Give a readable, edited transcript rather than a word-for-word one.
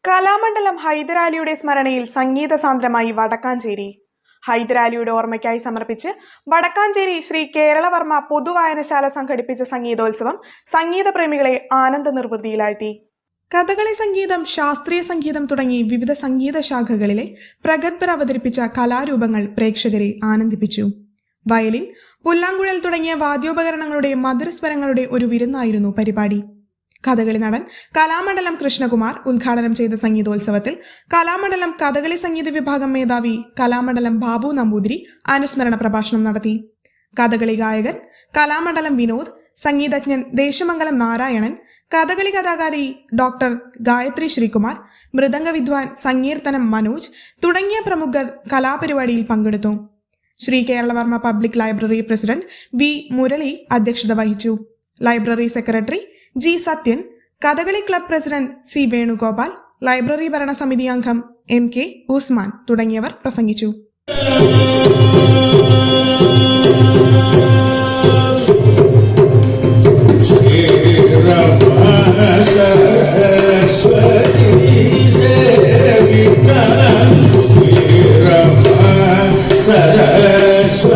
കലാമണ്ഡലം ഹൈദരാലിയുടെ സ്മരണയിൽ സംഗീത സാന്ദ്രമായി വടക്കാഞ്ചേരി. ഹൈദരാലിയുടെ ഓർമ്മയ്ക്കായി സമർപ്പിച്ച് വടക്കാഞ്ചേരി ശ്രീ കേരളവർമ്മ പൊതുവായനശാല സംഘടിപ്പിച്ച സംഗീതോത്സവം സംഗീത പ്രേമികളെ ആനന്ദ നിർവൃതിയിലാഴ്ത്തി. കഥകളി സംഗീതം, ശാസ്ത്രീയ സംഗീതം തുടങ്ങി വിവിധ സംഗീത ശാഖകളിലെ പ്രഗത്ഭർ അവതരിപ്പിച്ച കലാരൂപങ്ങൾ പ്രേക്ഷകരെ ആനന്ദിപ്പിച്ചു. വയലിൻ, പുല്ലാങ്കുഴൽ തുടങ്ങിയ വാദ്യോപകരണങ്ങളുടെ മധുരസ്വരങ്ങളുടെ ഒരു വിരുന്നായിരുന്നു പരിപാടി. കഥകളി നടൻ കലാമണ്ഡലം കൃഷ്ണകുമാർ ഉദ്ഘാടനം ചെയ്ത സംഗീതോത്സവത്തിൽ കലാമണ്ഡലം കഥകളി സംഗീത വിഭാഗം മേധാവി കലാമണ്ഡലം ബാബു നമ്പൂതിരി അനുസ്മരണ പ്രഭാഷണം നടത്തി. കഥകളി ഗായകൻ കലാമണ്ഡലം വിനോദ്, സംഗീതജ്ഞൻ ദേശമംഗലം നാരായണൻ, കഥകളി കഥാകാരി ഡോക്ടർ ഗായത്രി ശ്രീകുമാർ, മൃദംഗ വിദ്വാൻ സങ്കീർത്തനം മനോജ് തുടങ്ങിയ പ്രമുഖർ കലാപരിപാടിയിൽ പങ്കെടുത്തു. Sree Keralavarma public library president V Murali അധ്യക്ഷത വഹിച്ചു. Library secretary G Sathyan, Kathakali club president C Venugopal, library ഭരണസമിതി അംഗം എം കെ ഉസ്മാൻ തുടങ്ങിയവർ പ്രസംഗിച്ചു. Saraswati